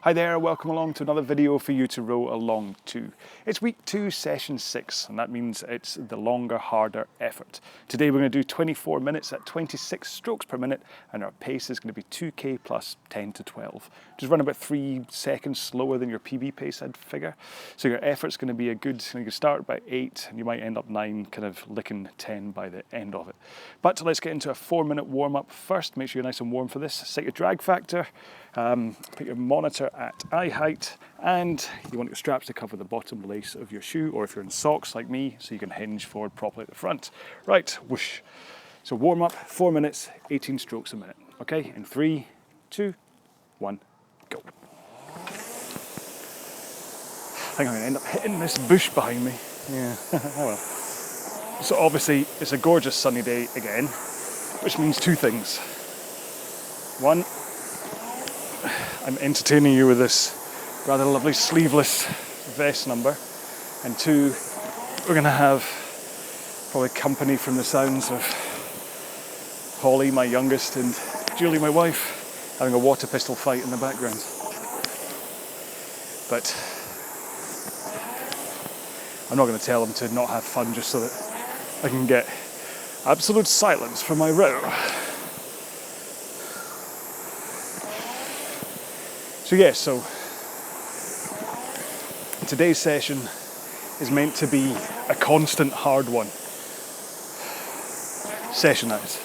Hi there, welcome along to another video for you to row along to. It's week 2, session 6, and that means it's the longer, harder effort. Today we're going to do 24 minutes at 26 strokes per minute, and our pace is going to be 2k plus 10 to 12. Just run about 3 seconds slower than your PB pace, I'd figure. So your effort's going to be a good, you can start about 8, and you might end up 9, kind of licking 10 by the end of it. But let's get into a 4-minute warm-up first. Make sure you're nice and warm for this. Set your drag factor. Put your monitor at eye height, and you want your straps to cover the bottom lace of your shoe, or if you're in socks like me, so you can hinge forward properly at the front. Right, whoosh. So warm up, 4 minutes, 18 strokes a minute. Okay, in 3, 2, 1, go. I think I'm going to end up hitting this bush behind me. Yeah, oh well. So obviously it's a gorgeous sunny day again, which means 2 things. 1, I'm entertaining you with this rather lovely sleeveless vest number, and 2, we're going to have probably company from the sounds of Holly, my youngest, and Julie, my wife, having a water pistol fight in the background. But I'm not going to tell them to not have fun just so that I can get absolute silence for my row. So yeah, so today's session is meant to be a constant hard one. Session that is.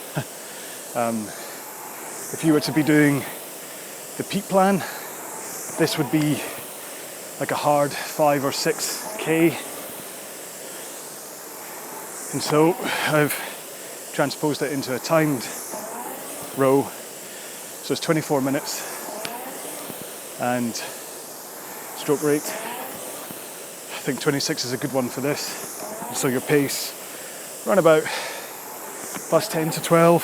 If you were to be doing the peak plan, this would be like a hard 5 or 6k. And so I've transposed it into a timed row. So it's 24 minutes. And stroke rate, I think 26 is a good one for this. So your pace, run about plus 10 to 12,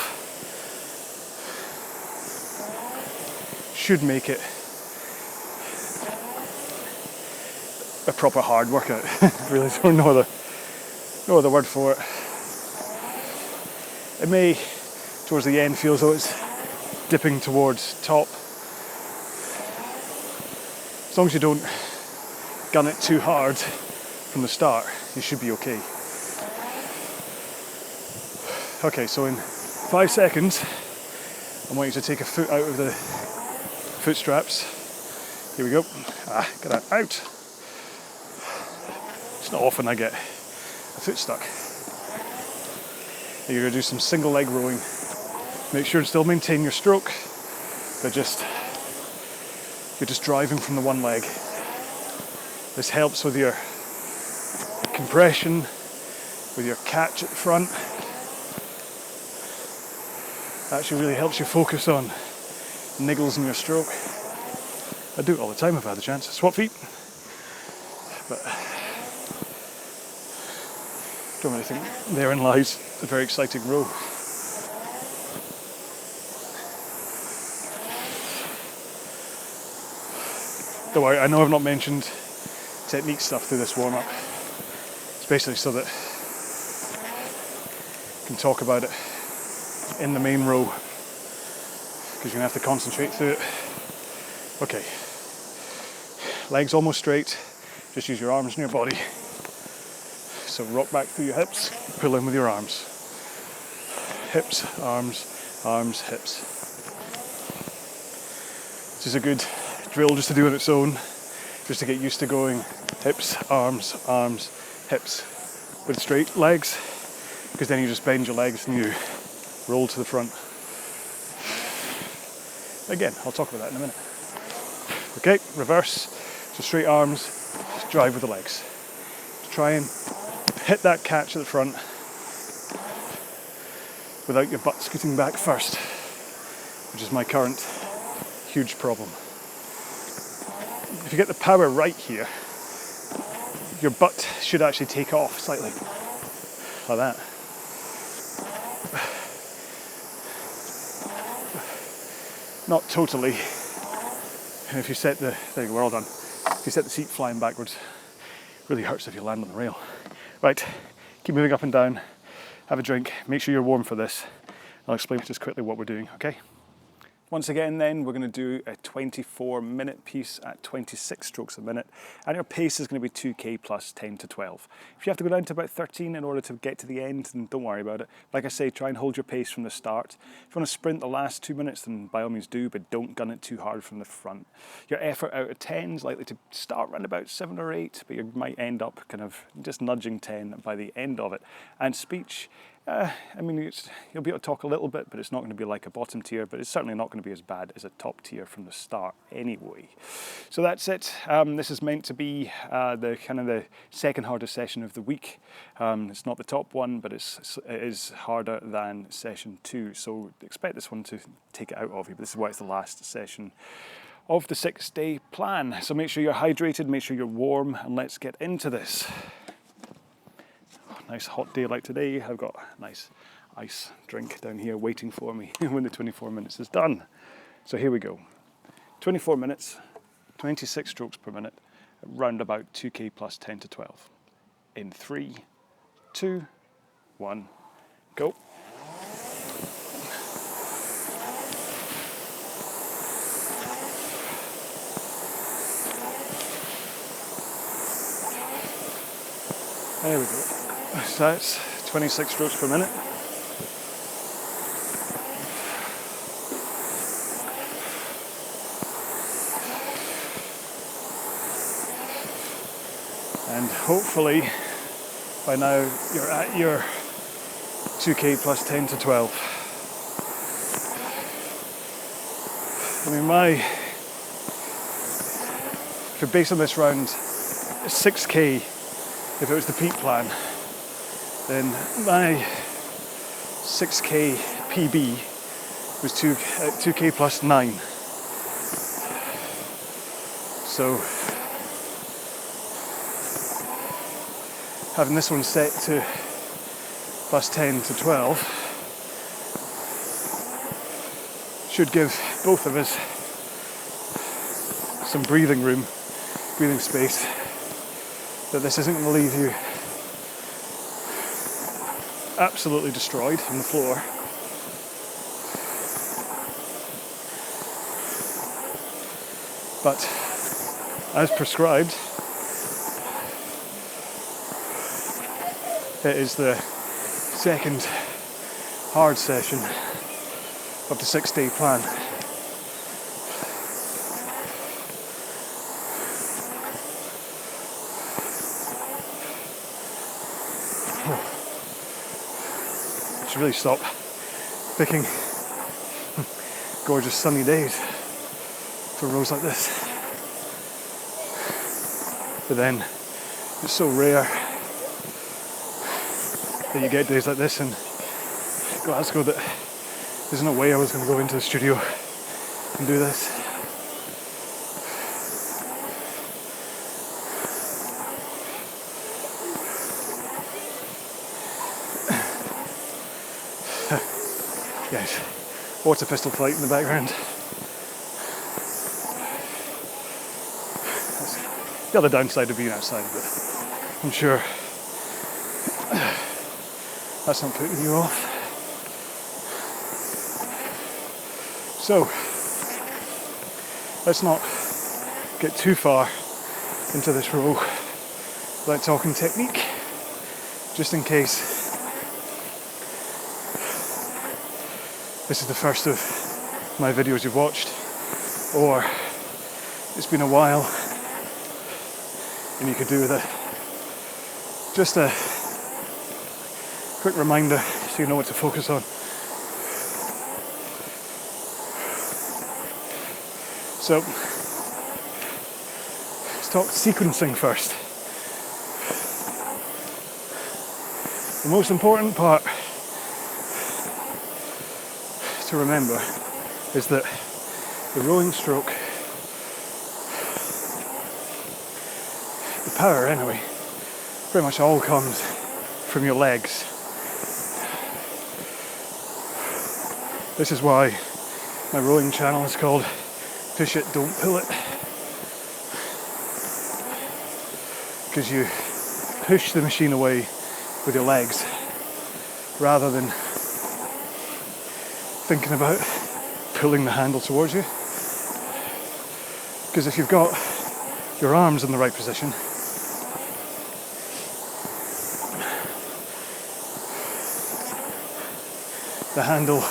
should make it a proper hard workout. Really don't know no other word for it. It may, towards the end, feel as though it's dipping towards top. As long as you don't gun it too hard from the start, you should be okay. Okay, so in 5 seconds, I want you to take a foot out of the foot straps. Here we go. Get that out. It's not often I get a foot stuck. You're going to do some single leg rowing. Make sure to still maintain your stroke, but you're just driving from the one leg. This helps with your compression, with your catch at the front. It actually really helps you focus on niggles in your stroke. I do it all the time if I had the chance. Swap feet. But don't really think therein lies a very exciting row. Don't worry, I know I've not mentioned technique stuff through this warm-up. It's basically so that I can talk about it in the main row, because you're going to have to concentrate through it. Okay, legs almost straight, just use your arms and your body. So rock back through your hips, pull in with your arms. Hips, arms, arms, hips. This is a good drill just to do on its own, just to get used to going hips, arms, arms, hips with straight legs, because then you just bend your legs and you roll to the front. Again, I'll talk about that in a minute. Okay, reverse, so straight arms, drive with the legs. Try and hit that catch at the front without your butt scooting back first, which is my current huge problem. If you get the power right here, your butt should actually take off slightly, like that. Not totally. And if you set the, there you go, we're all done. If you set the seat flying backwards, it really hurts if you land on the rail. Right, keep moving up and down, have a drink, make sure you're warm for this. I'll explain just quickly what we're doing, okay? Once again then, we're going to do a 24-minute piece at 26 strokes a minute, and your pace is going to be 2k plus 10 to 12. If you have to go down to about 13 in order to get to the end, then don't worry about it. Like I say, try and hold your pace from the start. If you want to sprint the last 2 minutes, then by all means do, but don't gun it too hard from the front. Your effort out of 10 is likely to start around about 7 or 8, but you might end up kind of just nudging 10 by the end of it. And speech, I mean, you'll be able to talk a little bit, but it's not going to be like a bottom tier, but it's certainly not going to be as bad as a top tier from the start anyway. So that's it. This is meant to be the second hardest session of the week. It's not the top one, but it is harder than session 2. So expect this one to take it out of you, but this is why it's the last session of the 6-day plan. So make sure you're hydrated, make sure you're warm, and let's get into this. Nice hot day like today. I've got a nice ice drink down here waiting for me when the 24 minutes is done. So here we go. 24 minutes, 26 strokes per minute, round about 2k plus 10 to 12. In 3, 2, 1, go. There we go. So that's 26 strokes per minute. And hopefully by now you're at your 2k plus 10 to 12. I mean, if you're based on this round, 6k if it was the peak plan, then my 6k PB was 2k plus 9. So having this one set to plus 10 to 12 should give both of us some breathing space, that this isn't going to leave you absolutely destroyed on the floor. But as prescribed, it is the second hard session of the 6-day plan. Should really stop picking gorgeous sunny days for rows like this. But then it's so rare that you get days like this in Glasgow that there's no way I was going to go into the studio and do this. Yes, water pistol fight in the background. That's the other downside of being outside, but I'm sure that's not putting you off. So, let's not get too far into this row without talking technique, just in case this is the first of my videos you've watched, or it's been a while and you could do with just a quick reminder so you know what to focus on. So let's talk sequencing first. The most important part to remember is that the rowing stroke, the power anyway, pretty much all comes from your legs. This is why my rowing channel is called Push It, Don't Pull It, because you push the machine away with your legs rather than thinking about pulling the handle towards you. Because if you've got your arms in the right position, the handle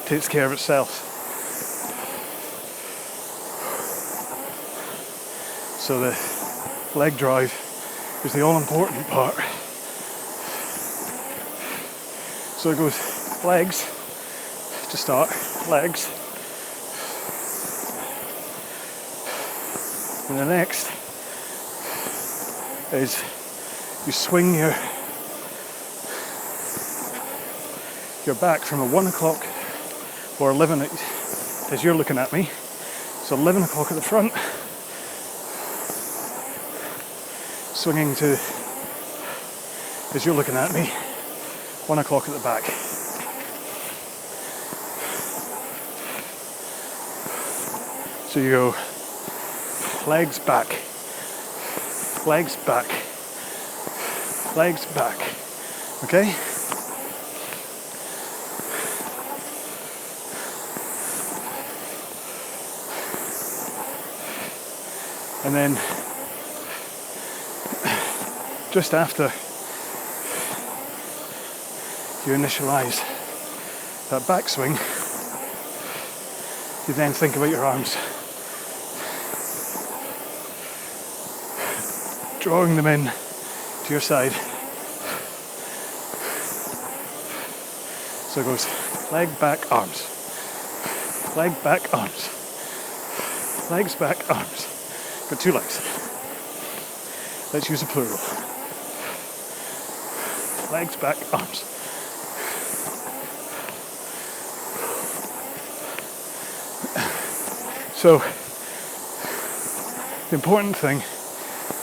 takes care of itself. So the leg drive is the all-important part. So it goes legs to start, legs, and the next is you swing your back from a 1 o'clock or 11 as you're looking at me. So 11 o'clock at the front, swinging to, as you're looking at me, 1 o'clock at the back. So you go legs back, legs back, legs back, okay? And then just after you initialize that backswing, you then think about your arms. Drawing them in to your side. So it goes leg back, arms. Leg back, arms. Legs back, arms. Got two legs. Let's use a plural. Legs back, arms. So the important thing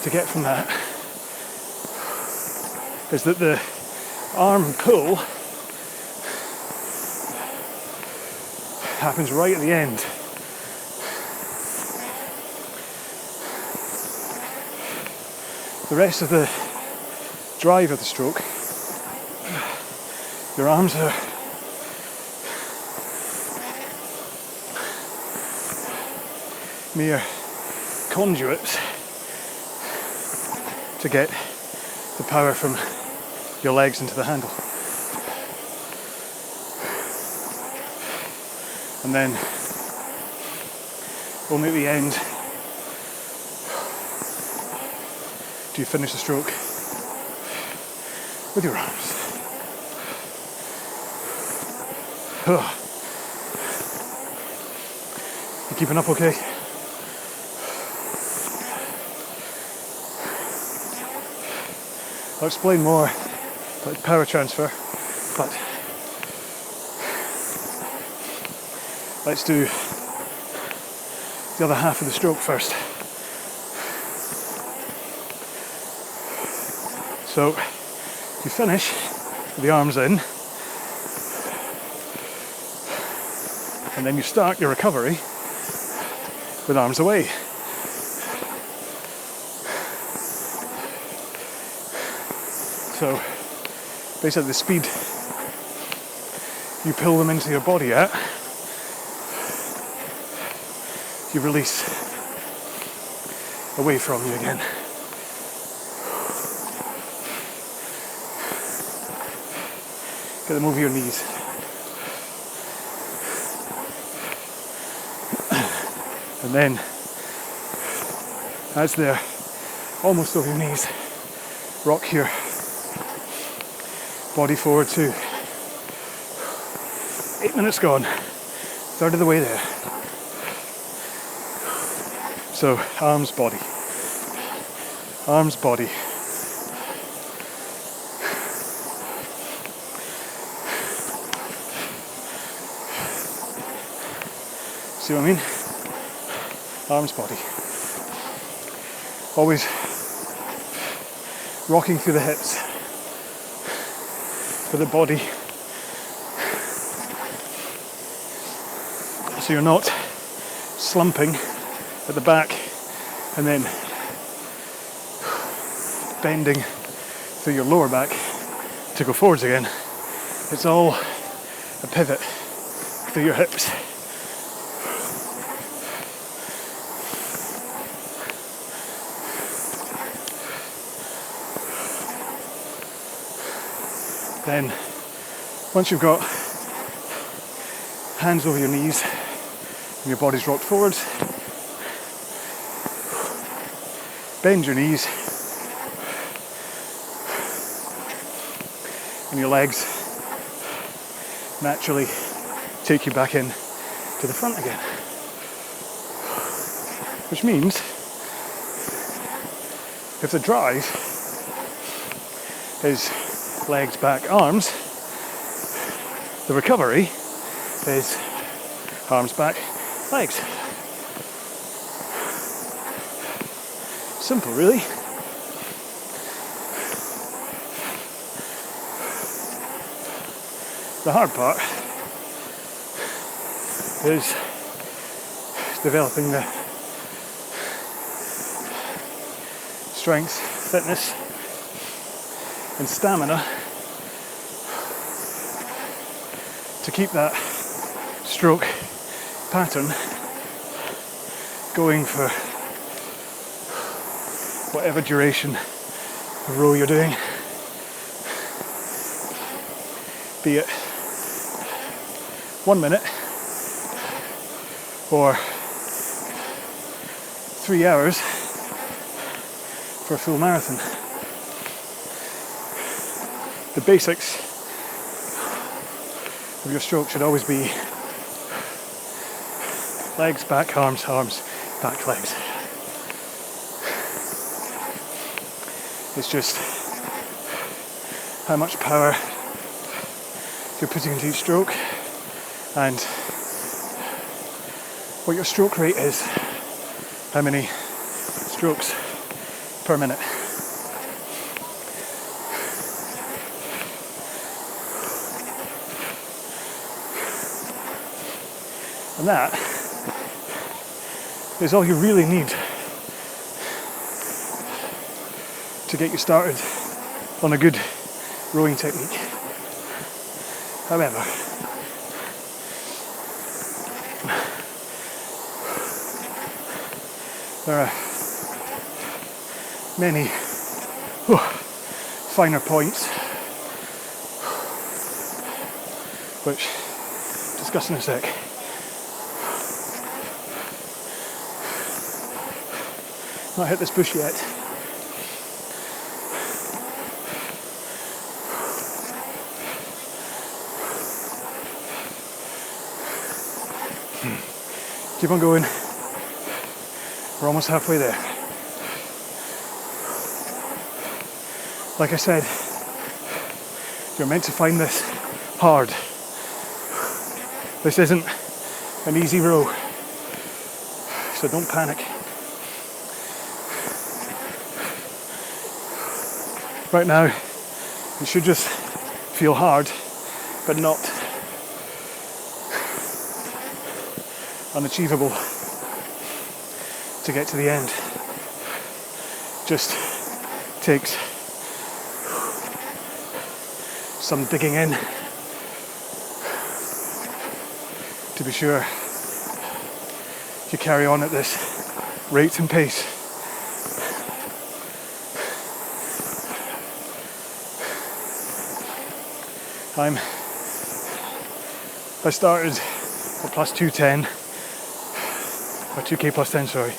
to get from that is that the arm pull happens right at the end. The rest of the drive of the stroke, your arms are mere conduits to get the power from your legs into the handle. And then only at the end do you finish the stroke with your arms. You keeping up okay? I'll explain more about power transfer, but let's do the other half of the stroke first. So you finish with the arms in, and then you start your recovery with arms away. So basically the speed you pull them into your body at, you release away from you again. Get them over your knees. And then, as they're almost over your knees, rock your body forward too. 8 minutes gone, third of the way there. So arms, body, arms, body. See what I mean? Arms, body. Always rocking through the hips for the body, so you're not slumping at the back and then bending through your lower back to go forwards again. It's all a pivot through your hips Then once you've got hands over your knees and your body's rocked forwards, bend your knees and your legs naturally take you back in to the front again. Which means if the drive is legs, back, arms, the recovery is arms, back, legs. Simple, really. The hard part is developing the strength, fitness, and stamina to keep that stroke pattern going for whatever duration of row you're doing, be it 1 minute or 3 hours for a full marathon. The basics of your stroke should always be legs, back, arms, arms, back, legs. It's just how much power you're putting into each stroke and what your stroke rate is, how many strokes per minute. And that is all you really need to get you started on a good rowing technique. However, there are many finer points which I'll discuss in a sec. Not hit this bush yet. Keep on going. We're almost halfway there. Like I said, you're meant to find this hard. This isn't an easy row, so don't panic. Right now, it should just feel hard, but not unachievable to get to the end. Just takes some digging in to be sure you carry on at this rate and pace. I started at plus 210, or 2k plus 10, sorry,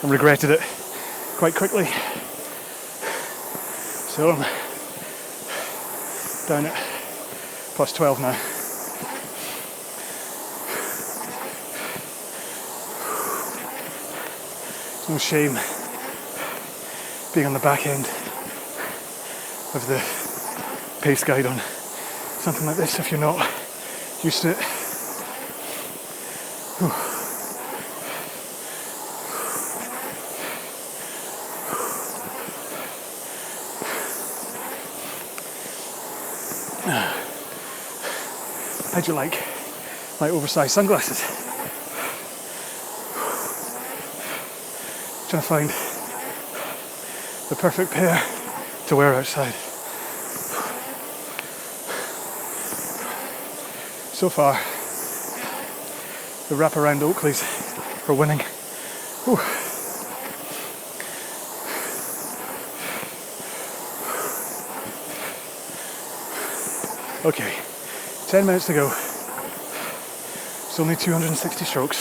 and regretted it quite quickly. So I'm down at plus 12 now. It's no shame being on the back end of the pace guide on something like this if you're not used to it. How'd you like my oversized sunglasses? Trying to find the perfect pair to wear outside. So far, the wraparound Oakleys are winning. Whew. Okay, 10 minutes to go. It's only 260 strokes.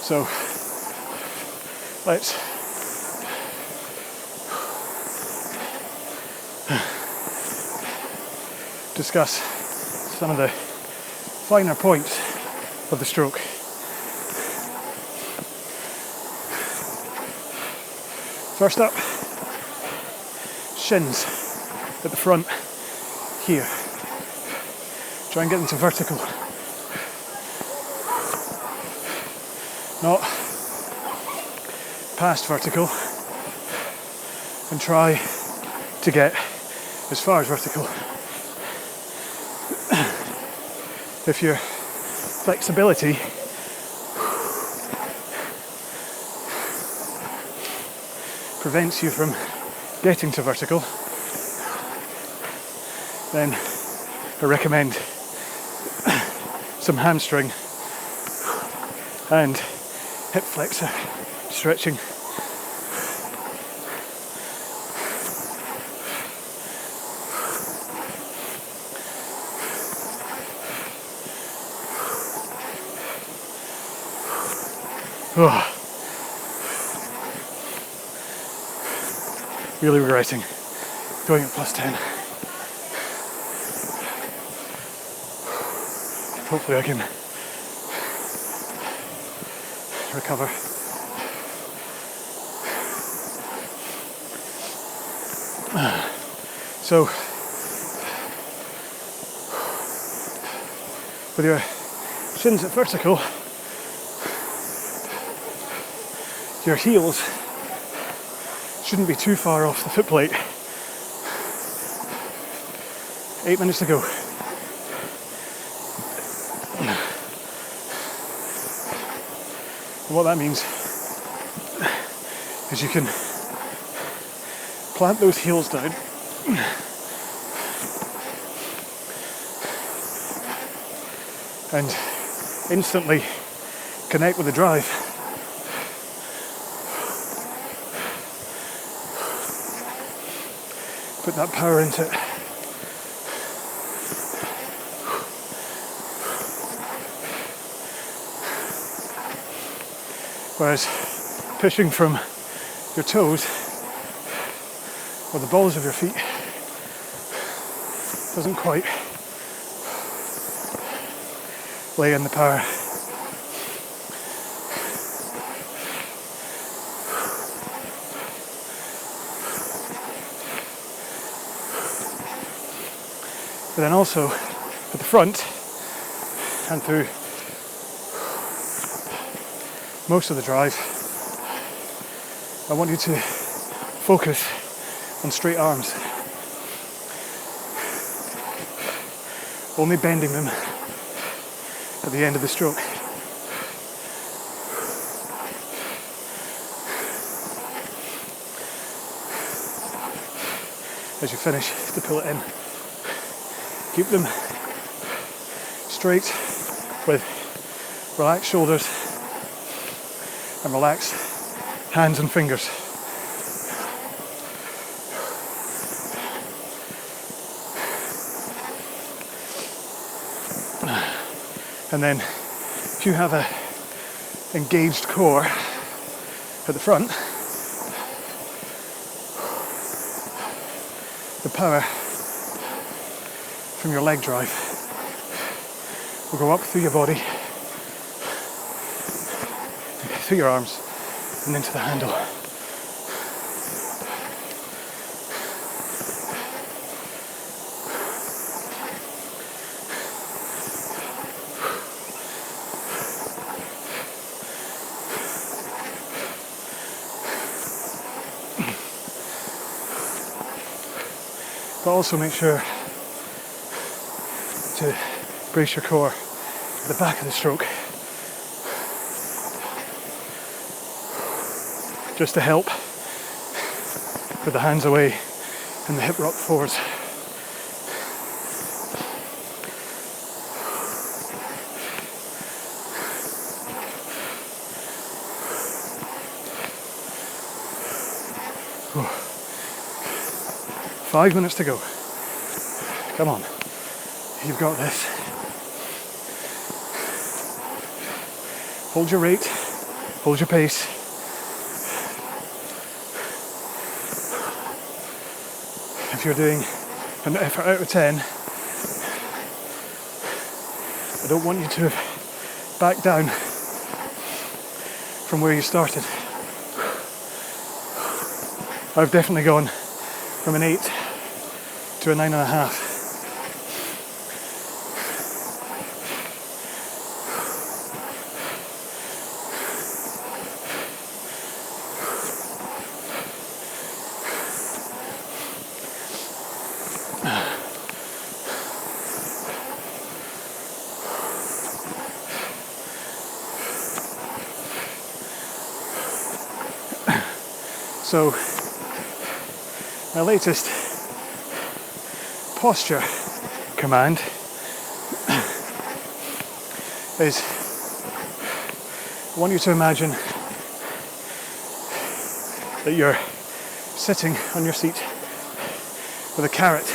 So let's discuss some of the finer points of the stroke. First up, shins at the front here. Try and get them to vertical. Not past vertical, and try to get as far as vertical. If your flexibility prevents you from getting to vertical, then I recommend some hamstring and hip flexor stretching. Oh. Really regretting going at +10. Hopefully I can recover. So, with your shins at vertical, your heels shouldn't be too far off the foot plate. 8 minutes to go. And what that means is you can plant those heels down and instantly connect with the drive. Put that power into it. Whereas pushing from your toes or the balls of your feet doesn't quite lay in the power. But then also at the front and through most of the drive, I want you to focus on straight arms, only bending them at the end of the stroke. As you finish, to pull it in. Keep them straight with relaxed shoulders and relaxed hands and fingers. And then if you have a engaged core at the front, the power from your leg drive will go up through your body, through your arms, and into the handle. But also make sure to brace your core at the back of the stroke, just to help with the hands away and the hip rock forwards. 5 minutes to go. Come on. You've got this. Hold your rate. Hold your pace. If you're doing an effort out of 10, I don't want you to back down from where you started. I've definitely gone from an 8 to a 9.5. So, my latest posture command is, I want you to imagine that you're sitting on your seat with a carrot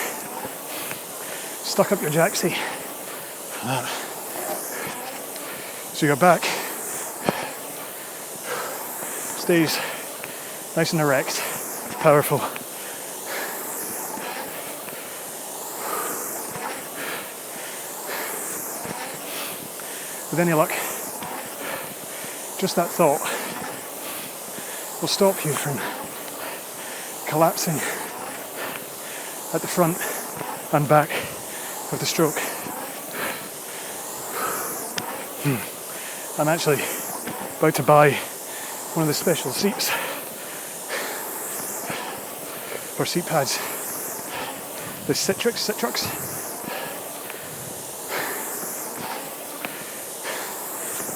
stuck up your jacksie. So your back stays nice and erect, powerful. With any luck, just that thought will stop you from collapsing at the front and back of the stroke. I'm actually about to buy one of the special seats or seat pads, the Citrix,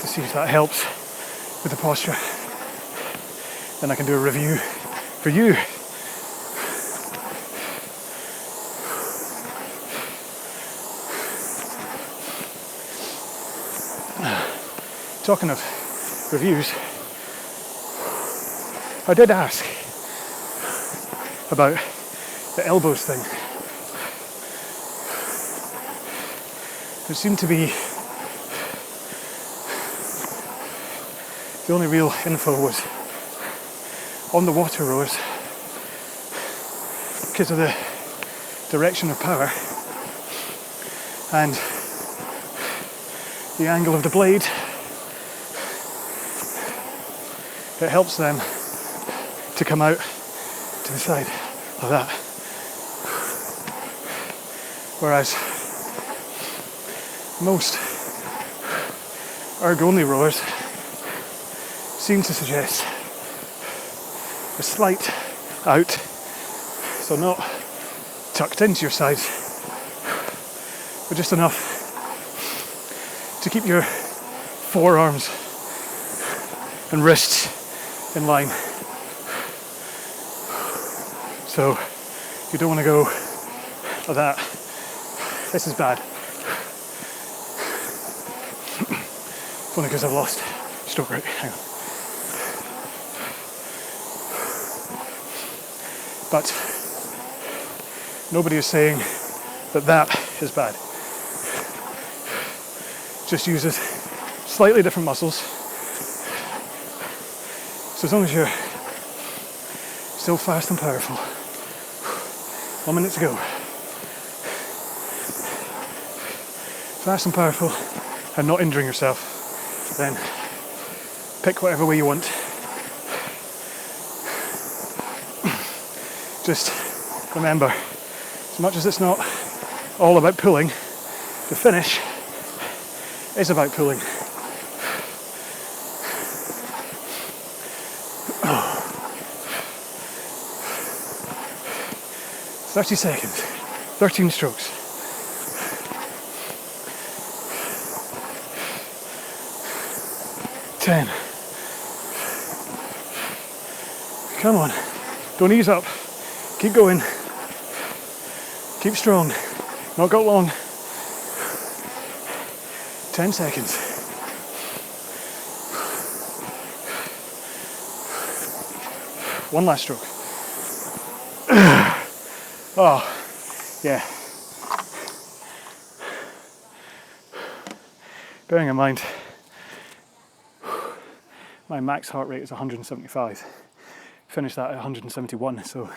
to see if that helps with the posture. Then I can do a review for you. Talking of reviews, I did ask about the elbows thing. There seemed to be, the only real info was on the water rows because of the direction of power and the angle of the blade. It helps them to come out to the side of that. Whereas most erg-only rowers seem to suggest a slight out, so not tucked into your sides, but just enough to keep your forearms and wrists in line. So you don't want to go like that. This is bad. It's only because I've lost stroke rate. Hang on. But nobody is saying that that is bad. Just uses slightly different muscles. So as long as you're still fast and powerful, 1 minute to go. Fast and powerful and not injuring yourself, then pick whatever way you want. Just remember, as much as it's not all about pulling, the finish is about pulling. 30 seconds, 13 strokes. Ten. Come on, don't ease up. Keep going. Keep strong. Not got long. 10 seconds. One last stroke. Oh, yeah. Bearing in mind, my max heart rate is 175. Finished that at 171, so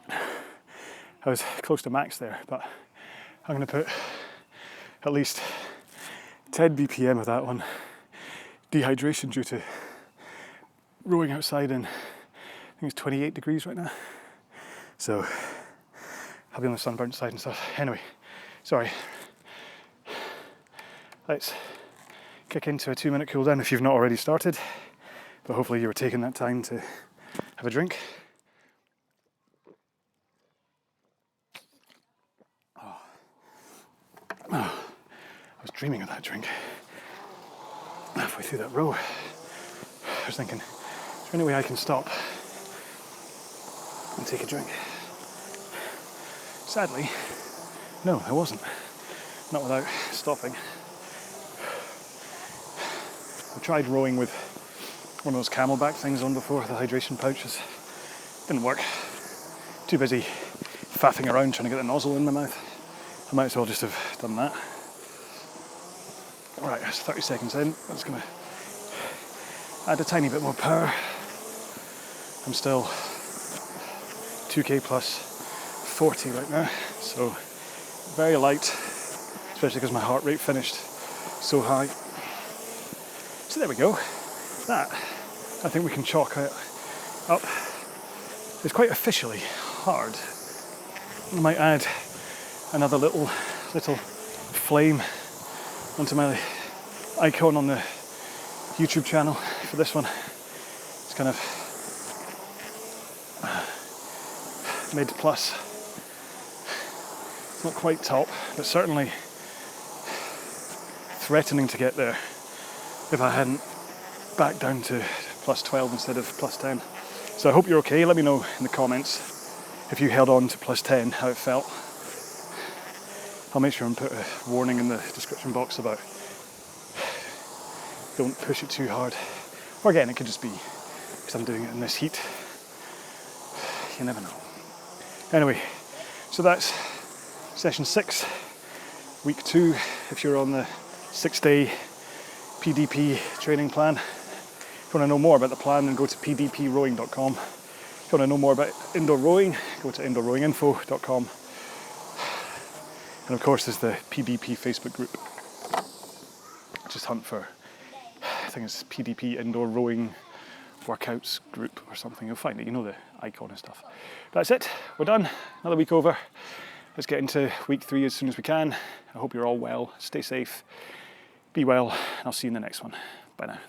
I was close to max there, but I'm going to put at least 10 BPM of that on dehydration due to rowing outside in, I think it's 28 degrees right now. So I'll be on the sunburnt side and stuff. Anyway, sorry. Let's kick into a 2-minute cool down if you've not already started, but hopefully you were taking that time to have a drink. I was dreaming of that drink halfway through that row. I was thinking, is there any way I can stop and take a drink? Sadly, no, there wasn't. Not without stopping. I tried rowing with one of those camelback things on before, the hydration pouches. Didn't work. Too busy faffing around trying to get the nozzle in my mouth. I might as well just have done that. Alright, that's 30 seconds in. That's going to add a tiny bit more power. I'm still 2k plus 40 right now, so very light, especially because my heart rate finished so high. So there we go. That, I think we can chalk it up. It's quite officially hard. I might add another little flame onto my icon on the YouTube channel for this one. It's kind of mid plus. It's not quite top, but certainly threatening to get there if I hadn't backed down to plus 12 instead of plus 10. So I hope you're okay. Let me know in the comments if you held on to plus 10, how it felt. I'll make sure and put a warning in the description box about don't push it too hard. Or again, it could just be because I'm doing it in this heat. You never know. Anyway, so that's session 6, week 2. If you're on the 6-day PDP training plan. If you want to know more about the plan, then go to pdprowing.com. If you want to know more about indoor rowing, go to indoorrowinginfo.com. And of course there's the PDP Facebook group. Just hunt for, I think it's PDP Indoor Rowing Workouts group or something. You'll find it, you know the icon and stuff. That's it, we're done. Another week over. Let's get into week 3 as soon as we can. I hope you're all well. Stay safe, be well, and I'll see you in the next one. Bye now.